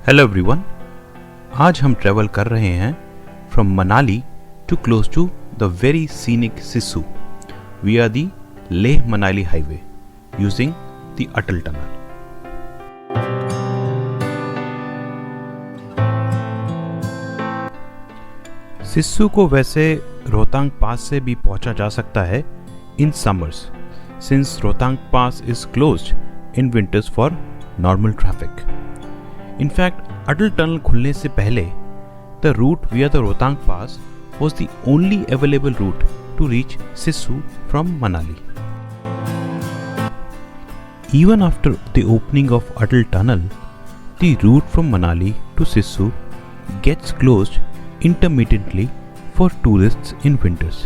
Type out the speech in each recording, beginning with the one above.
Hello everyone, आज हम travel कर रहे हैं from Manali to close to the very scenic Sissu via the Leh Manali highway using the Atal Tunnel. Sissu को वैसे रोहतांग पास से भी पहुंचा जा सकता है in summers, since Rohtang pass is closed in winters for normal traffic. In fact, Atal Tunnel खुलने से पहले the route via the Rohtang Pass was the only available route to reach Sissu from Manali. Even after the opening of Atal Tunnel, the route from Manali to Sissu gets closed intermittently for tourists in winters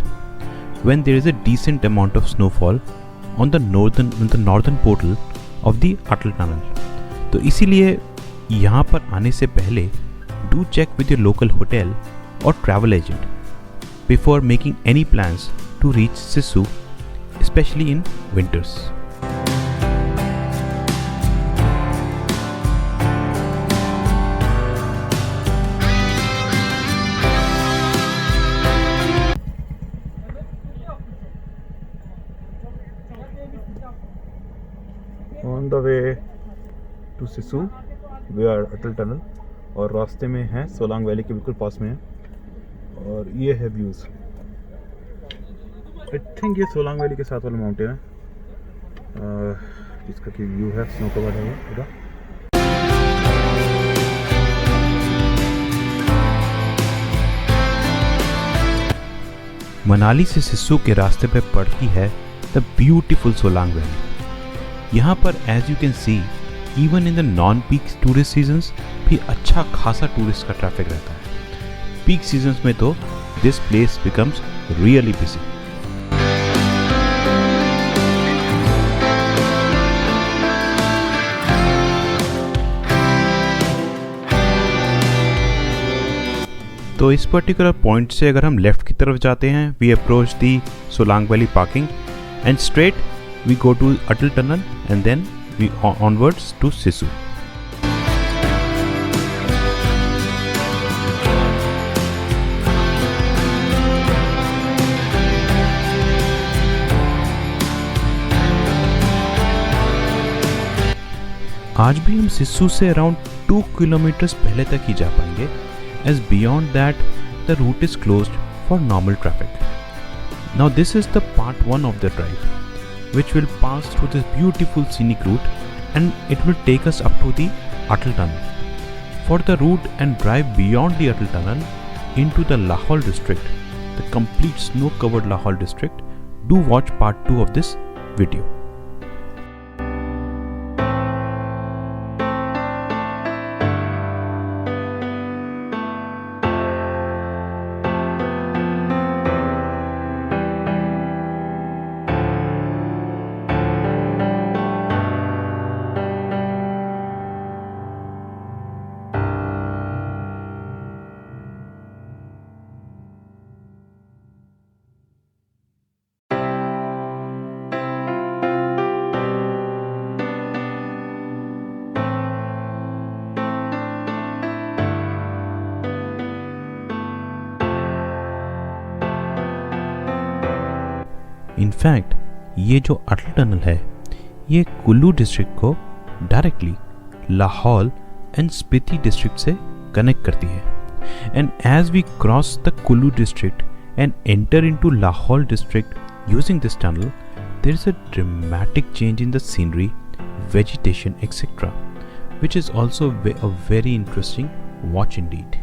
when there is a decent amount of snowfall on the northern portal of the Atal Tunnel. तो इसीलिए यहाँ पर आने से पहले do check with your local hotel और travel agent before making any plans to reach Sissu, especially in winters. On the way to Sissu we are Atal tunnel, और रास्ते में है सोलांग वैली के बिल्कुल पास में है. और ये है व्यूज़. आई थिंक ये सोलांग वैली के साथ वाला माउंटेन है जिसका कि व्यू है स्नो कवर्ड है पूरा. मनाली से सिस्सू के रास्ते पे पड़ती है द ब्यूटीफुल सोलांग वैली. यहाँ पर as you can see even in the non peak tourist seasons भी अच्छा खासा टूरिस्ट का ट्रैफिक रहता है. पीक सीजन्स में तो this place becomes really busy. तो इस पर्टिकुलर पॉइंट से अगर हम लेफ्ट की तरफ जाते हैं, we approach the Solang valley parking and straight we go to Atal tunnel and then we onwards to Sissu. आज भी हम सिस्सू से अराउंड 2 किलोमीटर्स पहले तक ही जा पाएंगे, as beyond that the route is closed for normal traffic. Now this is the part 1 of the drive, which will pass through this beautiful scenic route, and it will take us up to the Atal Tunnel. For the route and drive beyond the Atal Tunnel into the Lahaul district, the complete snow-covered Lahaul district, do watch part 2 of this video. In fact ये जो Atal tunnel है ये Kullu district को directly Lahaul and Spiti district से connect करती है. And as we cross the Kullu district and enter into Lahaul district using this tunnel, there is a dramatic change in the scenery, vegetation, etc., which is also a very interesting watch indeed.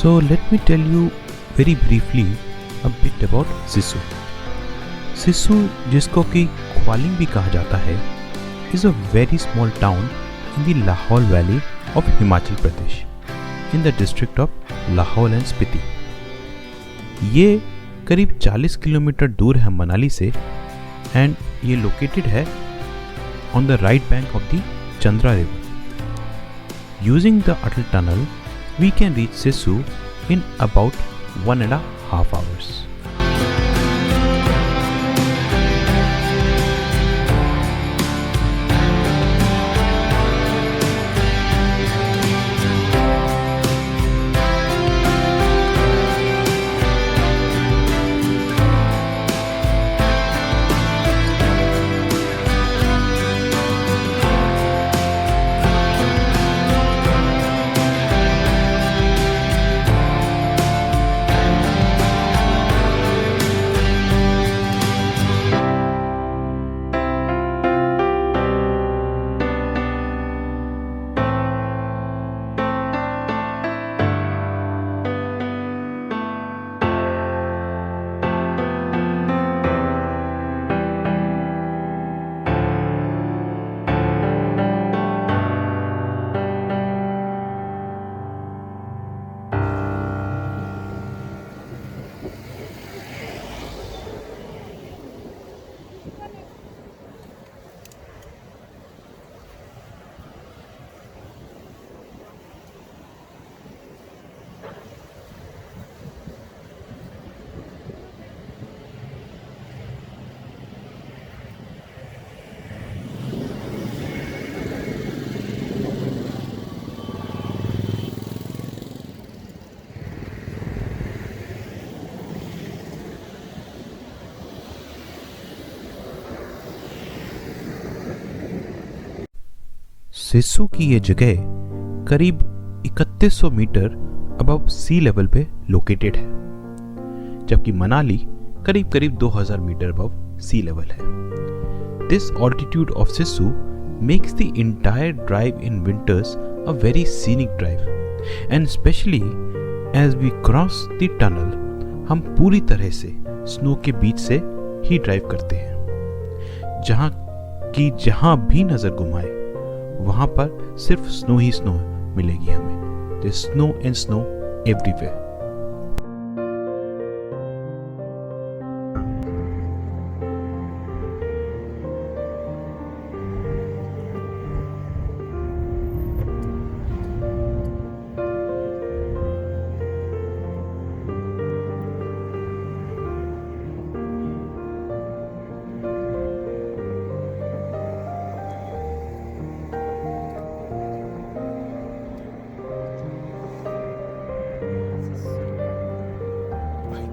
So let me tell you very briefly a bit about Sissu. Sissu, जिसको कि ख्वालिंग भी कहा जाता है, is a very small town in the Lahaul Valley of Himachal Pradesh in the district of Lahaul and Spiti. ये करीब 40 kilometre दूर है मनाली से एंड ये लोकेटेड है on the right bank of the Chandra river. Using the Atal tunnel we can reach Sissu in about 1.5 hours. Sissu की ये जगह करीब 3100 मीटर अबव सी लेवल पे लोकेटेड है, जबकि मनाली करीब करीब 2000 मीटर अबव सी लेवल है. This altitude of Sissu makes the entire drive in winters a very scenic drive and specially as we cross the tunnel हम पूरी तरह से स्नो के बीच से ही ड्राइव करते हैं, जहां भी नजर घुमाए वहां पर सिर्फ स्नो ही स्नो मिलेगी हमें. There snow and snow everywhere.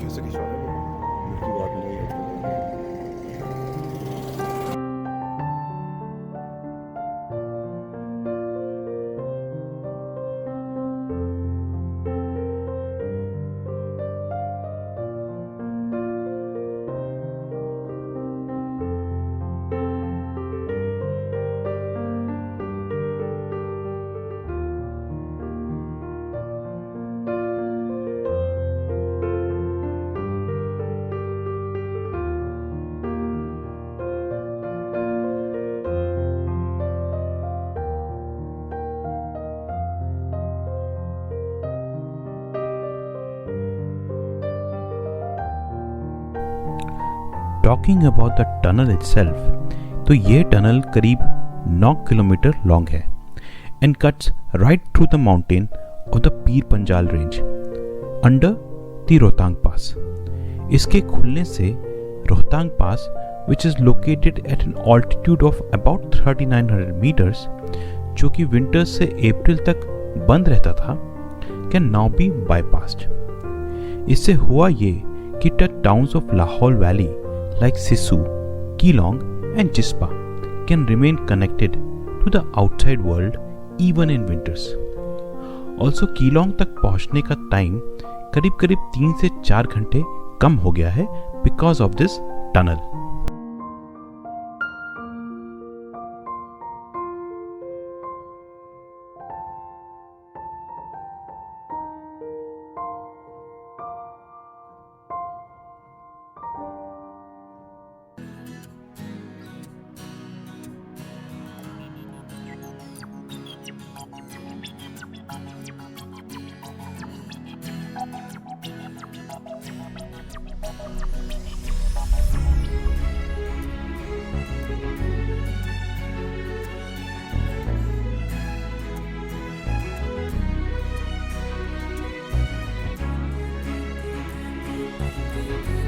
कैसे खिंचवा रहे हो? उनकी बात नहीं है. Talking about the tunnel itself, तो ये टनल करीब 9 किलोमीटर लॉन्ग है and cuts right through the mountain of the Pir Panjal range under the Rohtang pass. इसके खुलने से रोहतांग पास, which is located at an altitude of about 3900 meters, जो कि विंटर्स से अप्रैल तक बंद रहता था, कैन नाउ बी बाईपास्ड. इससे हुआ ये कि towns of Lahaul valley like Sisu, Keelong and Chispa can remain connected to the outside world even in winters. Also Keelong तक पहुंचने का टाइम करीब करीब 3 से 4 घंटे कम हो गया है because of this tunnel. है।